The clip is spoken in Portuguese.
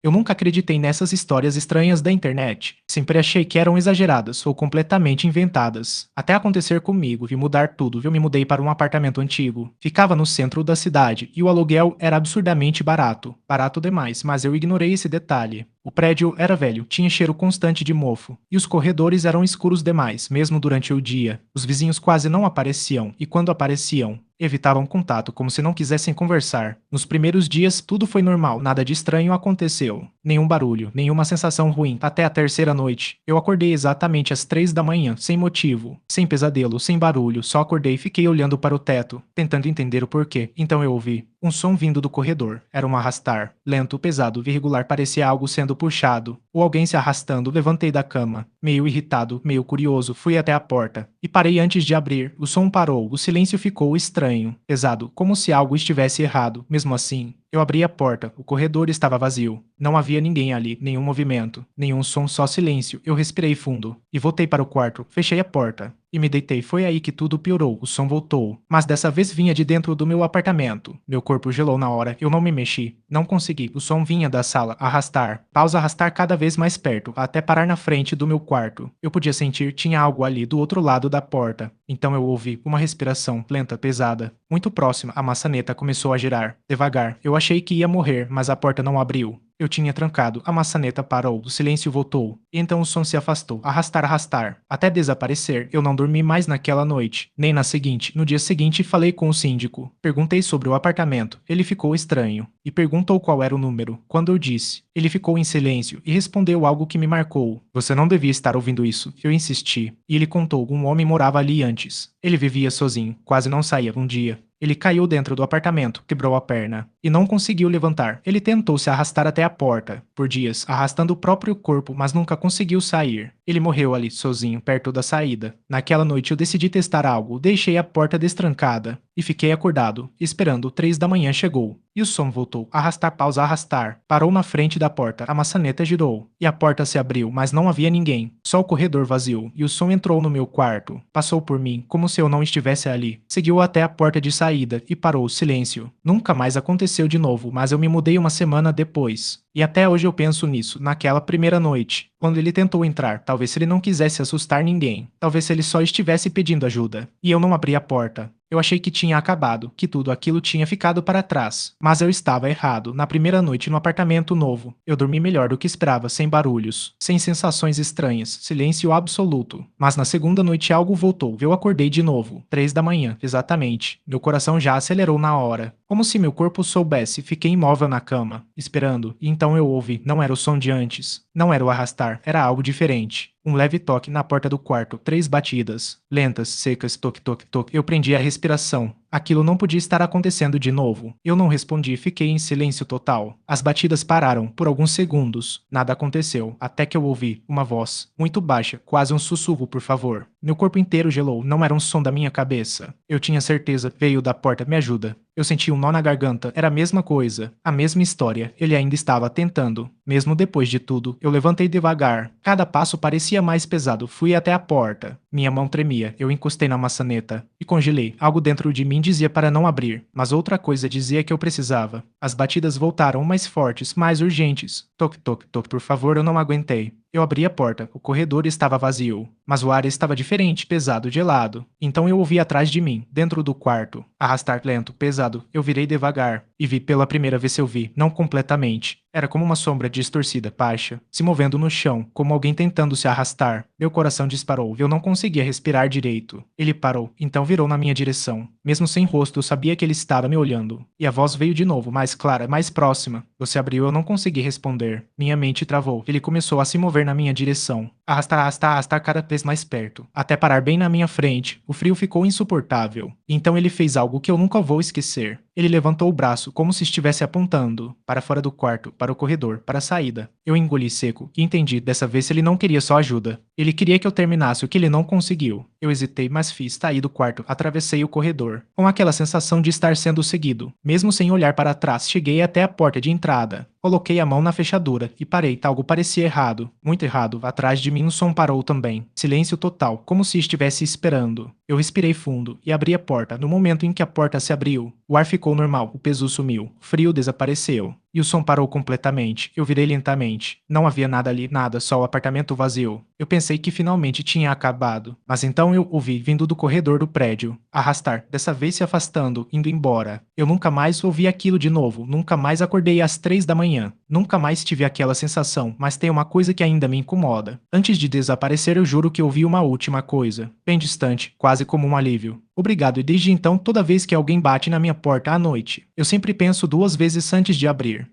Eu nunca acreditei nessas histórias estranhas da internet. Sempre achei que eram exageradas ou completamente inventadas. Até acontecer comigo, vi mudar tudo, viu? Me mudei para um apartamento antigo. Ficava no centro da cidade e o aluguel era absurdamente barato. Barato demais, mas eu ignorei esse detalhe. O prédio era velho, tinha cheiro constante de mofo, e os corredores eram escuros demais, mesmo durante o dia. Os vizinhos quase não apareciam, e quando apareciam, evitavam contato, como se não quisessem conversar. Nos primeiros dias, tudo foi normal, nada de estranho aconteceu. Nenhum barulho, nenhuma sensação ruim. Até a terceira noite. Eu acordei exatamente às 3 da manhã, sem motivo, sem pesadelo, sem barulho, só acordei e fiquei olhando para o teto, tentando entender o porquê. Então eu ouvi um som vindo do corredor. Era um arrastar. Lento, pesado, irregular, parecia algo sendo puxado. Ou alguém se arrastando. Levantei da cama. Meio irritado, meio curioso, fui até a porta. E parei antes de abrir. O som parou. O silêncio ficou estranho. Pesado, como se algo estivesse errado. Mesmo assim, eu abri a porta. O corredor estava vazio. Não havia ninguém ali, nenhum movimento, nenhum som, só silêncio. Eu respirei fundo. E voltei para o quarto. Fechei a porta. E me deitei. Foi aí que tudo piorou. O som voltou. Mas dessa vez vinha de dentro do meu apartamento. Meu corpo gelou na hora. Eu não me mexi. Não consegui. O som vinha da sala. Arrastar. Pausa arrastar cada vez mais perto, até parar na frente do meu quarto. Eu podia sentir tinha algo ali do outro lado da porta. Então eu ouvi uma respiração lenta, pesada. Muito próxima, a maçaneta começou a girar. Devagar. Eu achei que ia morrer, mas a porta não abriu. Eu tinha trancado, a maçaneta parou, o silêncio voltou, e então o som se afastou, arrastar, arrastar. Até desaparecer, eu não dormi mais naquela noite, nem na seguinte. No dia seguinte, falei com o síndico. Perguntei sobre o apartamento, ele ficou estranho, e perguntou qual era o número. Quando eu disse, ele ficou em silêncio e respondeu algo que me marcou. Você não devia estar ouvindo isso. Eu insisti, e ele contou, um homem morava ali antes. Ele vivia sozinho, quase não saía um dia. Ele caiu dentro do apartamento, quebrou a perna e não conseguiu levantar. Ele tentou se arrastar até a porta, por dias, arrastando o próprio corpo, mas nunca conseguiu sair. Ele morreu ali, sozinho, perto da saída. Naquela noite eu decidi testar algo, deixei a porta destrancada e fiquei acordado, esperando. 3 da manhã chegou. E o som voltou. Arrastar, pausa, arrastar. Parou na frente da porta. A maçaneta girou. E a porta se abriu, mas não havia ninguém. Só o corredor vazio. E o som entrou no meu quarto. Passou por mim, como se eu não estivesse ali. Seguiu até a porta de saída e parou. Silêncio. Nunca mais aconteceu de novo, mas eu me mudei uma semana depois. E até hoje eu penso nisso, naquela primeira noite. Quando ele tentou entrar, talvez se ele não quisesse assustar ninguém. Talvez se ele só estivesse pedindo ajuda. E eu não abri a porta. Eu achei que tinha acabado, que tudo aquilo tinha ficado para trás. Mas eu estava errado. Na primeira noite no apartamento novo, eu dormi melhor do que esperava, sem barulhos, sem sensações estranhas, silêncio absoluto. Mas na segunda noite algo voltou. Eu acordei de novo. 3 da manhã, exatamente. Meu coração já acelerou na hora. Como se meu corpo soubesse, fiquei imóvel na cama, esperando, e então eu ouvi. Não era o som de antes. Não era o arrastar, era algo diferente. Um leve toque na porta do quarto, 3 batidas. Lentas, secas, toque, toque, toque. Eu prendi a respiração. Aquilo não podia estar acontecendo de novo. Eu não respondi, fiquei em silêncio total. As batidas pararam por alguns segundos. Nada aconteceu, até que eu ouvi uma voz, muito baixa, quase um sussurro, por favor. Meu corpo inteiro gelou, não era um som da minha cabeça. Eu tinha certeza, veio da porta, me ajuda. Eu senti um nó na garganta, era a mesma coisa, a mesma história. Ele ainda estava tentando. Mesmo depois de tudo, eu levantei devagar. Cada passo parecia mais pesado, fui até a porta. Minha mão tremia, eu encostei na maçaneta e congelei. Algo dentro de mim dizia para não abrir, mas outra coisa dizia que eu precisava. As batidas voltaram mais fortes, mais urgentes. Toque, toque, toque, por favor, eu não aguentei. Eu abri a porta, o corredor estava vazio, mas o ar estava diferente, pesado, gelado. Então eu ouvi atrás de mim, dentro do quarto. Arrastar lento, pesado, eu virei devagar, e vi pela primeira vez eu vi, não completamente. Era como uma sombra distorcida, baixa, se movendo no chão, como alguém tentando se arrastar. Meu coração disparou, eu não conseguia respirar direito. Ele parou, então virou na minha direção. Mesmo sem rosto, eu sabia que ele estava me olhando. E a voz veio de novo, mais clara, mais próxima. Você abriu, eu não consegui responder. Minha mente travou. Ele começou a se mover na minha direção. Arrastar, arrastar, arrastar cada vez mais perto, até parar bem na minha frente. O frio ficou insuportável. Então ele fez algo que eu nunca vou esquecer. Ele levantou o braço, como se estivesse apontando, para fora do quarto, para o corredor, para a saída. Eu engoli seco, e entendi, dessa vez ele não queria só ajuda. Ele queria que eu terminasse o que ele não conseguiu. Eu hesitei, mas fiz, saí do quarto, atravessei o corredor, com aquela sensação de estar sendo seguido. Mesmo sem olhar para trás, cheguei até a porta de entrada. Coloquei a mão na fechadura e parei. Algo parecia errado, muito errado. Atrás de mim um som parou também. Silêncio total, como se estivesse esperando. Eu respirei fundo e abri a porta. No momento em que a porta se abriu, o ar ficou normal, o peso sumiu, o frio desapareceu. E o som parou completamente. Eu virei lentamente. Não havia nada ali, nada, só o apartamento vazio. Eu pensei que finalmente tinha acabado. Mas então eu ouvi vindo do corredor do prédio. Arrastar, dessa vez se afastando, indo embora. Eu nunca mais ouvi aquilo de novo. Nunca mais acordei às 3 da manhã. Nunca mais tive aquela sensação, mas tem uma coisa que ainda me incomoda. Antes de desaparecer, eu juro que ouvi uma última coisa. Bem distante, quase como um alívio. Obrigado, e desde então, toda vez que alguém bate na minha porta à noite, eu sempre penso 2 vezes antes de abrir.